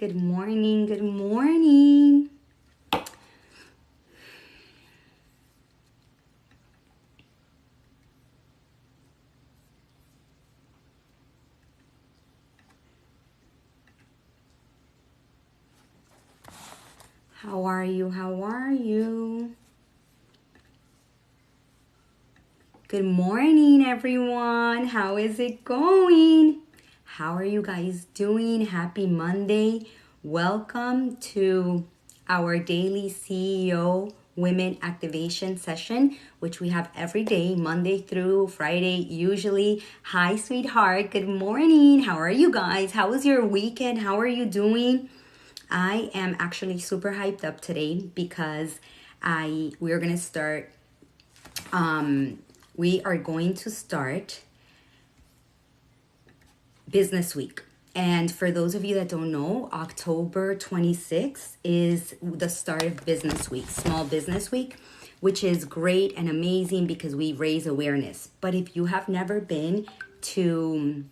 Good morning. Good morning. How are you? How are you? Good morning, everyone. How is it going? How are you guys doing? Happy Monday. Welcome to our daily CEO Women Activation session, which we have every day, Monday through Friday, usually. Hi, sweetheart. Good morning. How are you guys? How was your weekend? How are you doing? I am actually super hyped up today because we're gonna start we are going to start Business Week. And for those of you that don't know, October 26th is the start of Business Week, Small Business Week, which is great and amazing because we raise awareness. But if you have never been to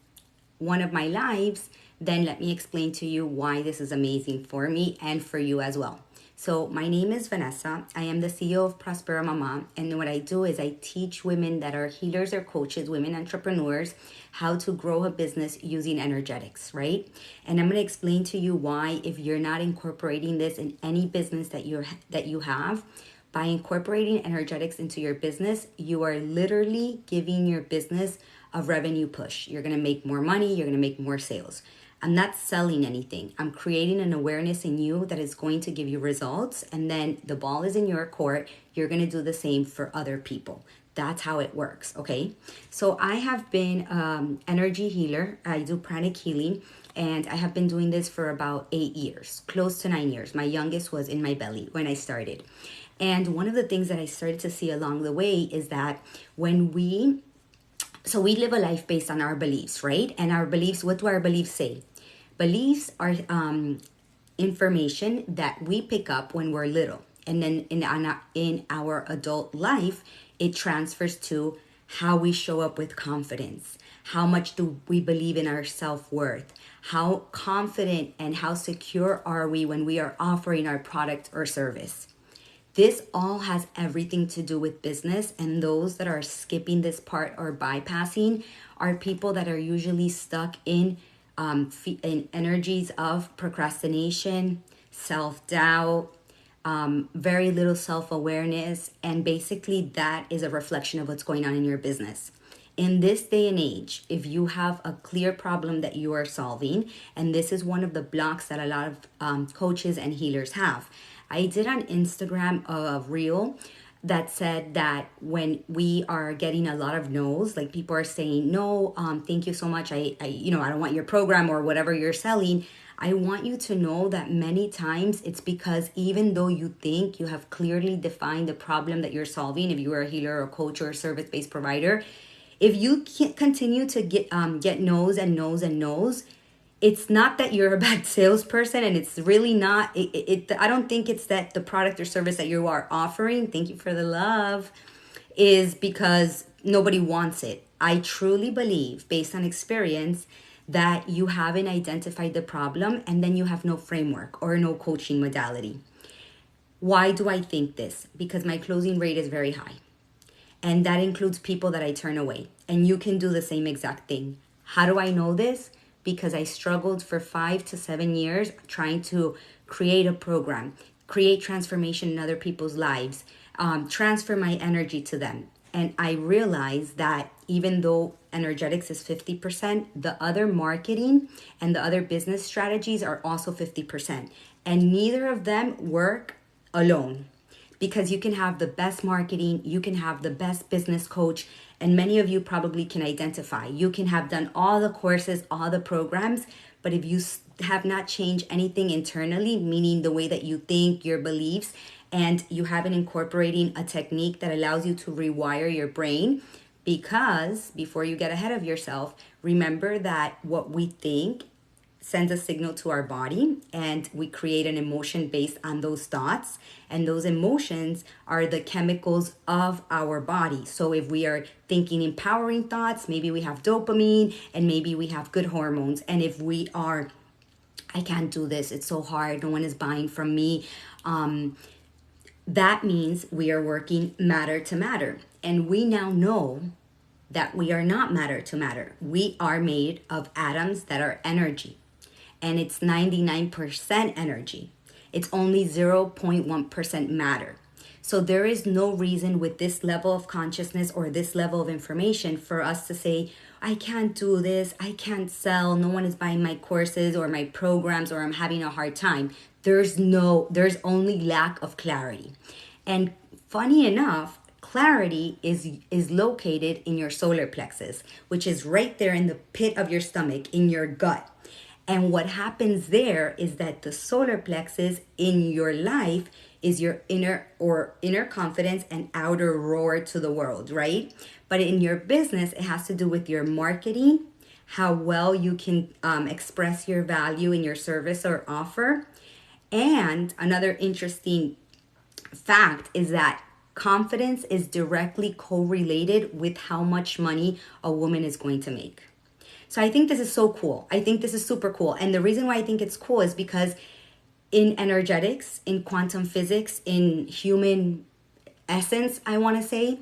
one of my lives, then let me explain to you why this is amazing for me and for you as well. So my name is Vanessa. I am the CEO of Prosperamama, and what I do is I teach women that are healers or coaches, women entrepreneurs, how to grow a business using energetics, right? And I'm going to explain to you why, if you're not incorporating this in any business that you have, by incorporating energetics into your business, you are literally giving your business a revenue push. You're going to make more money, you're going to make more sales. I'm not selling anything. I'm creating an awareness in you that is going to give you results, and then the ball is in your court. You're going to do the same for other people. That's how it works, okay? So I have been energy healer. I do pranic healing, and I have been doing this for about 8 years, close to 9 years. My youngest was in my belly when I started. And one of the things that I started to see along the way is that when we live a life based on our beliefs, right? And our beliefs, what do our beliefs say? Beliefs are information that we pick up when we're little. And then in our adult life, it transfers to how we show up with confidence. How much do we believe in our self-worth? How confident and how secure are we when we are offering our product or service? This all has everything to do with business, and those that are skipping this part or bypassing are people that are usually stuck in energies of procrastination, self-doubt, very little self-awareness, and basically that is a reflection of what's going on in your business. In this day and age, if you have a clear problem that you are solving, and this is one of the blocks that a lot of coaches and healers have. I did on Instagram a reel that said that when we are getting a lot of no's, like people are saying, no, thank you so much. I don't want your program or whatever you're selling. I want you to know that many times it's because even though you think you have clearly defined the problem that you're solving, if you are a healer or a coach or a service-based provider, if you can't continue to get no's and no's and no's, it's not that you're a bad salesperson, and it's really not. I don't think it's that the product or service that you are offering, thank you for the love, is because nobody wants it. I truly believe, based on experience, that you haven't identified the problem, and then you have no framework or no coaching modality. Why do I think this? Because my closing rate is very high. And that includes people that I turn away. And you can do the same exact thing. How do I know this? Because I struggled for 5 to 7 years trying to create a program, create transformation in other people's lives, transfer my energy to them. And I realized that even though energetics is 50%, the other marketing and the other business strategies are also 50%. And neither of them work alone. Because you can have the best marketing, you can have the best business coach, and many of you probably can identify. You can have done all the courses, all the programs, but if you have not changed anything internally, meaning the way that you think, your beliefs, and you haven't incorporating a technique that allows you to rewire your brain, because before you get ahead of yourself, remember that what we think sends a signal to our body, and we create an emotion based on those thoughts, and those emotions are the chemicals of our body. So if we are thinking empowering thoughts, maybe we have dopamine and maybe we have good hormones. And if we are I can't do this. It's so hard. No one is buying from me. That means we are working matter to matter. And we now know that we are not matter to matter. We are made of atoms that are energy. And it's 99% energy. It's only 0.1% matter. So there is no reason with this level of consciousness or this level of information for us to say, I can't do this, I can't sell, no one is buying my courses or my programs, or I'm having a hard time. There's only lack of clarity. And funny enough, clarity is located in your solar plexus, which is right there in the pit of your stomach, in your gut. And what happens there is that the solar plexus in your life is your inner confidence and outer roar to the world, right? But in your business, it has to do with your marketing, how well you can express your value in your service or offer. And another interesting fact is that confidence is directly correlated with how much money a woman is going to make. So I think this is so cool. I think this is super cool. And the reason why I think it's cool is because in energetics, in quantum physics, in human essence, I want to say,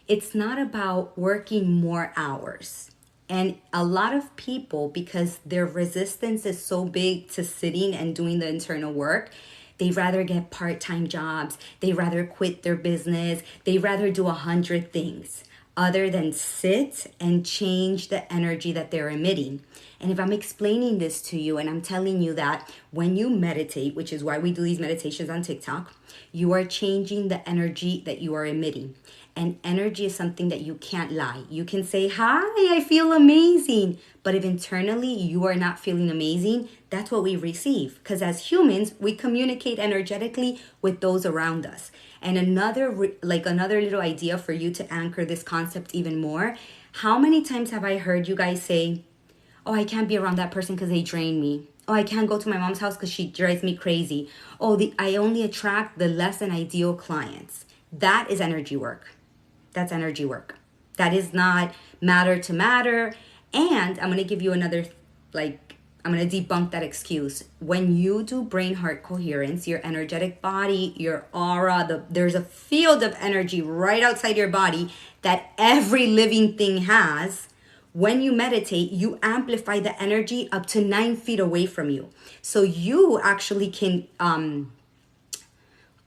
it's not about working more hours. And a lot of people, because their resistance is so big to sitting and doing the internal work, they rather get part-time jobs. They rather quit their business. They rather do 100 things other than sit and change the energy that they're emitting. And if I'm explaining this to you and I'm telling you that when you meditate, which is why we do these meditations on TikTok, you are changing the energy that you are emitting. And energy is something that you can't lie. You can say, hi, I feel amazing. But if internally you are not feeling amazing, that's what we receive. Because as humans, we communicate energetically with those around us. And another little idea for you to anchor this concept even more. How many times have I heard you guys say, oh, I can't be around that person because they drain me. Oh, I can't go to my mom's house because she drives me crazy. Oh, I only attract the less than ideal clients. That is energy work. That's energy work. That is not matter to matter. And I'm going to give you another, I'm going to debunk that excuse. When you do brain-heart coherence, your energetic body, your aura, there's a field of energy right outside your body that every living thing has. When you meditate, you amplify the energy up to 9 feet away from you. So you actually can,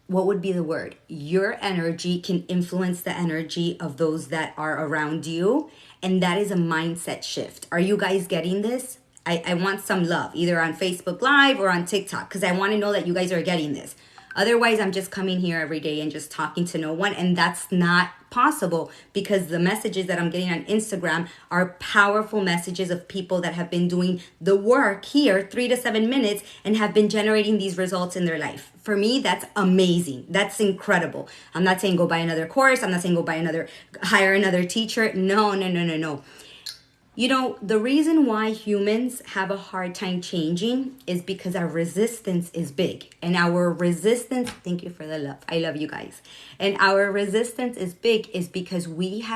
what would be the word? Your energy can influence the energy of those that are around you. And that is a mindset shift. Are you guys getting this? I want some love, either on Facebook Live or on TikTok, because I want to know that you guys are getting this. Otherwise, I'm just coming here every day and just talking to no one. And that's not possible, because the messages that I'm getting on Instagram are powerful messages of people that have been doing the work here 3 to 7 minutes and have been generating these results in their life. For me, that's amazing. That's incredible. I'm not saying go buy another course. I'm not saying hire another teacher. No. You know, the reason why humans have a hard time changing is because our resistance is big. And our resistance, thank you for the love. I love you guys. And our resistance is big is because we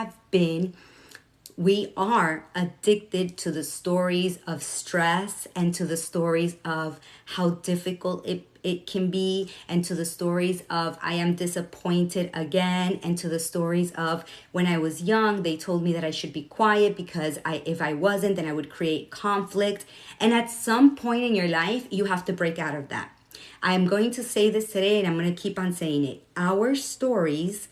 are addicted to the stories of stress and to the stories of how difficult it can be, and to the stories of I am disappointed again, and to the stories of when I was young, they told me that I should be quiet because if I wasn't, then I would create conflict. And at some point in your life, you have to break out of that. I'm going to say this today, and I'm going to keep on saying it. Our stories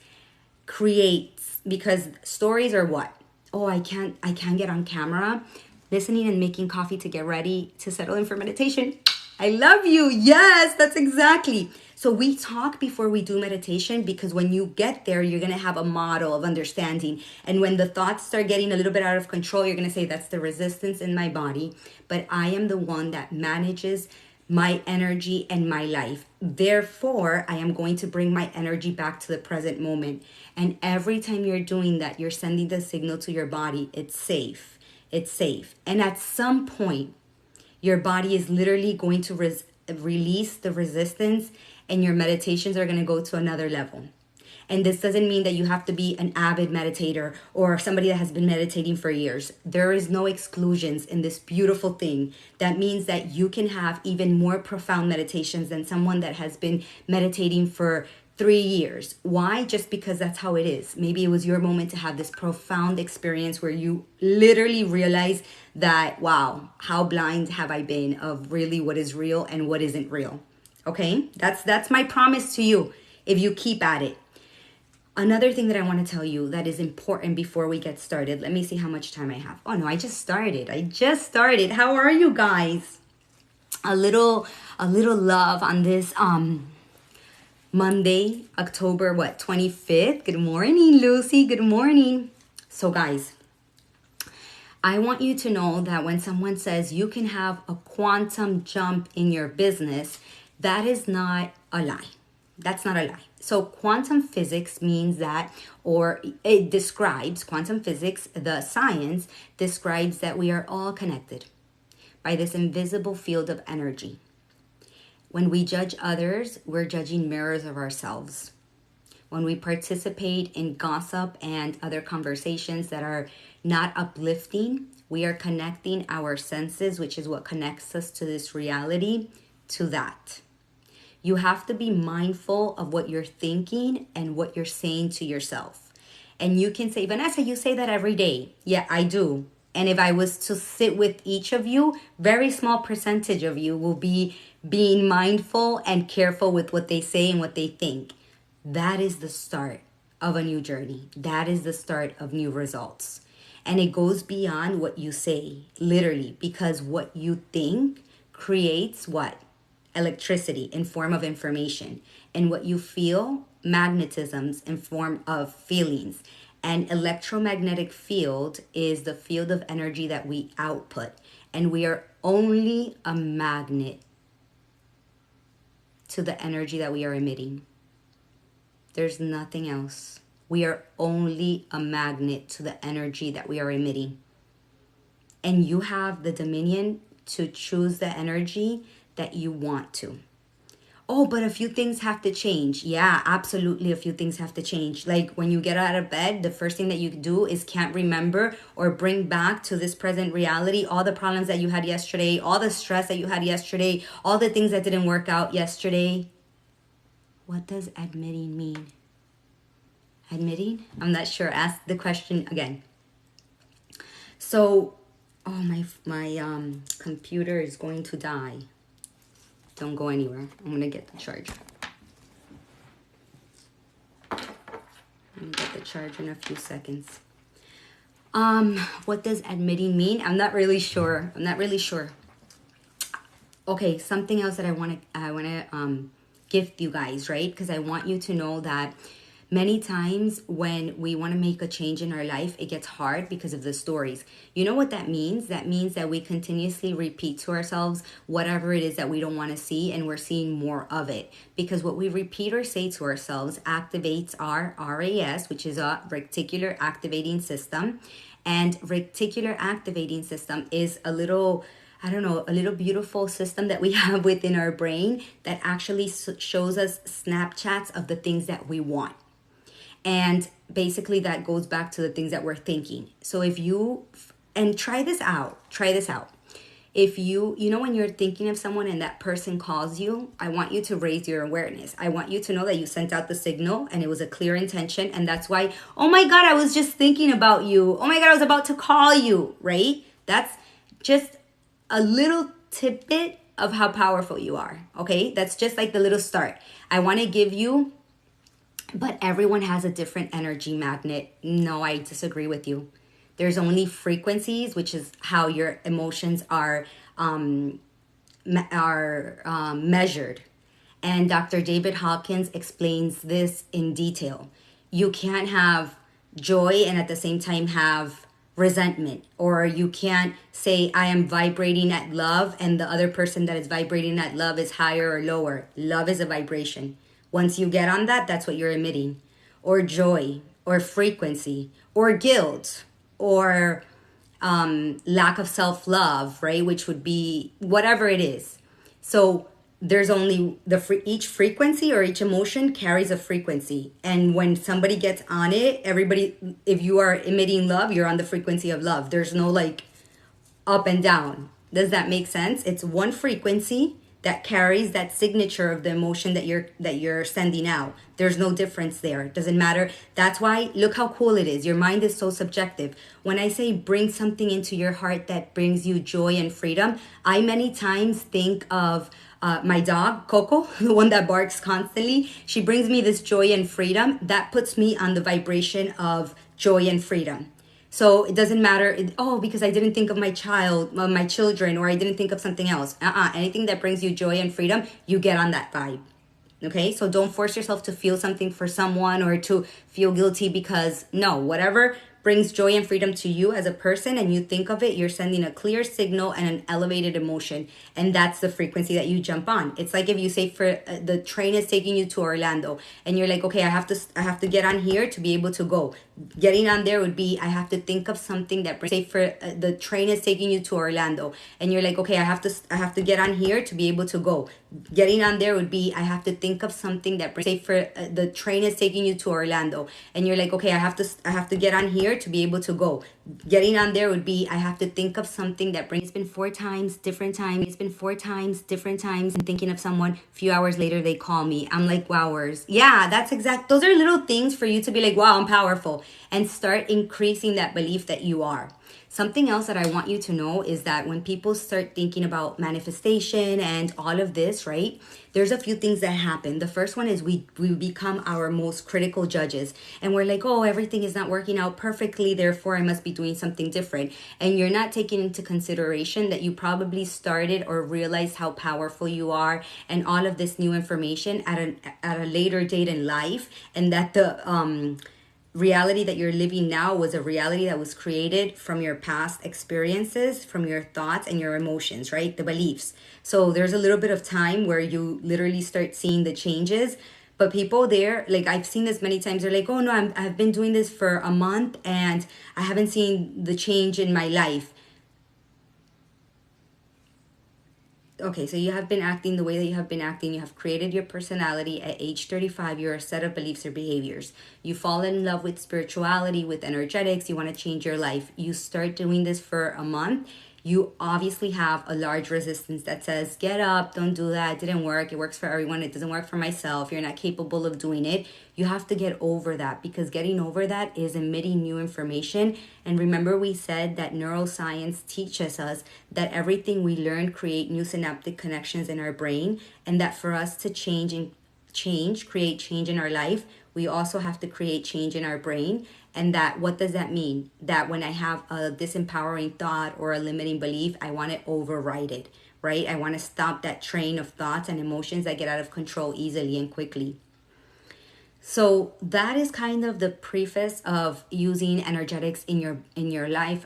because stories are what? Oh, I can't get on camera, listening and making coffee to get ready to settle in for meditation. I love you. Yes, that's exactly. So we talk before we do meditation, because when you get there, you're going to have a model of understanding. And when the thoughts start getting a little bit out of control, you're going to say, that's the resistance in my body. But I am the one that manages my energy and my life. Therefore, I am going to bring my energy back to the present moment. And every time you're doing that, you're sending the signal to your body, it's safe. It's safe. And at some point, your body is literally going to release the resistance, and your meditations are going to go to another level. And this doesn't mean that you have to be an avid meditator or somebody that has been meditating for years. There is no exclusions in this beautiful thing. That means that you can have even more profound meditations than someone that has been meditating for 3 years. Why? Just because that's how it is. Maybe it was your moment to have this profound experience where you literally realize that, wow, how blind have I been of really what is real and what isn't real. Okay? That's my promise to you if you keep at it. Another thing that I want to tell you that is important before we get started. Let me see how much time I have. Oh no, I just started. How are you guys? A little love on this Monday, October 25th. Good morning, Lucy. Good morning. So guys, I want you to know that when someone says you can have a quantum jump in your business, that is not a lie. That's not a lie. So quantum physics means that, or it describes, quantum physics, the science describes that we are all connected by this invisible field of energy. When we judge others, we're judging mirrors of ourselves. When we participate in gossip and other conversations that are not uplifting, we are connecting our senses, which is what connects us to this reality, to that. You have to be mindful of what you're thinking and what you're saying to yourself. And you can say, Vanessa, you say that every day. Yeah, I do. And if I was to sit with each of you, very small percentage of you will be being mindful and careful with what they say and what they think. That is the start of a new journey. That is the start of new results. And it goes beyond what you say, literally, because what you think creates what? Electricity in form of information. And what you feel, magnetisms in form of feelings. And electromagnetic field is the field of energy that we output. And we are only a magnet to the energy that we are emitting. There's nothing else. We are only a magnet to the energy that we are emitting. And you have the dominion to choose the energy that you want to. Oh, but a few things have to change. Yeah, absolutely, a few things have to change. Like when you get out of bed, the first thing that you do is can't remember or bring back to this present reality all the problems that you had yesterday, all the stress that you had yesterday, all the things that didn't work out yesterday. What does admitting mean? Admitting? I'm not sure. Ask the question again. So, oh, my computer is going to die. Don't go anywhere. I'm going to get the charger. I'm going to get the charger in a few seconds. What does admitting mean? I'm not really sure. Okay, something else that I want to gift you guys, right? Because I want you to know that many times when we want to make a change in our life, it gets hard because of the stories. You know what that means? That means that we continuously repeat to ourselves whatever it is that we don't want to see, and we're seeing more of it. Because what we repeat or say to ourselves activates our RAS, which is a reticular activating system. And reticular activating system is a little beautiful system that we have within our brain that actually shows us snapshots of the things that we want. And basically that goes back to the things that we're thinking. So if you, and try this out. If you when you're thinking of someone and that person calls you, I want you to raise your awareness. I want you to know that you sent out the signal and it was a clear intention. And that's why, oh my God, I was just thinking about you. Oh my God, I was about to call you, right? That's just a little tidbit of how powerful you are, okay? That's just like the little start. I want to give you, but everyone has a different energy magnet. No, I disagree with you. There's only frequencies, which is how your emotions are measured. And Dr. David Hawkins explains this in detail. You can't have joy and at the same time have resentment, or you can't say I am vibrating at love and the other person that is vibrating at love is higher or lower. Love is a vibration. Once you get on that, that's what you're emitting. Or joy, or frequency, or guilt, or lack of self-love, right? Which would be whatever it is. So there's only each frequency or each emotion carries a frequency, and when somebody gets on it, everybody, if you are emitting love, you're on the frequency of love. There's no like up and down. Does that make sense? It's one frequency that carries that signature of the emotion that you're sending out. There's no difference there. It doesn't matter. That's why, look how cool it is. Your mind is so subjective. When I say bring something into your heart that brings you joy and freedom, I many times think of my dog, Coco, the one that barks constantly. She brings me this joy and freedom. That puts me on the vibration of joy and freedom. So it doesn't matter, because I didn't think of my child, my children, or I didn't think of something else. Anything that brings you joy and freedom, you get on that vibe. Okay, so don't force yourself to feel something for someone or to feel guilty because no, whatever brings joy and freedom to you as a person and you think of it, you're sending a clear signal and an elevated emotion. And that's the frequency that you jump on. It's like if you say for the train is taking you to Orlando and you're like, okay, I have to get on here to be able to go. Getting on there would be, I have to think of something that brings, say for the train is taking you to Orlando and you're like, okay, I have to get on here to be able to go. Getting on there would be, I have to think of something that brings, say for the train is taking you to Orlando and you're like, okay, I have to get on here to be able to go. Getting on there would be, I have to think of something that brings. It's been four times, different times, and thinking of someone. A few hours later, they call me. I'm like, wowers. Yeah, that's exact. Those are little things for you to be like, wow, I'm powerful, and start increasing that belief that you are. Something else that I want you to know is that when people start thinking about manifestation and all of this, right, there's a few things that happen. The first one is we become our most critical judges. And we're like, oh, everything is not working out perfectly, therefore I must be doing something different. And you're not taking into consideration that you probably started or realized how powerful you are and all of this new information at a later date in life. And that the reality that you're living now was a reality that was created from your past experiences, from your thoughts and your emotions, right? The beliefs. So there's a little bit of time where you literally start seeing the changes. But people there, like I've seen this many times, they're like, oh no, I've been doing this for a month and I haven't seen the change in my life. Okay, so you have been acting the way that you have been acting. You have created your personality at age 35. You're a set of beliefs or behaviors. You fall in love with spirituality, with energetics. You want to change your life. You start doing this for a month. You obviously have a large resistance that says, get up, don't do that. It didn't work. It works for everyone. It doesn't work for myself. You're not capable of doing it. You have to get over that, because getting over that is emitting new information. And remember, we said that neuroscience teaches us that everything we learn create new synaptic connections in our brain, and that for us to create change in our life, we also have to create change in our brain. And that, what does that mean? That when I have a disempowering thought or a limiting belief, I want to override it, right? I want to stop that train of thoughts and emotions that get out of control easily and quickly. So that is kind of the preface of using energetics in your life.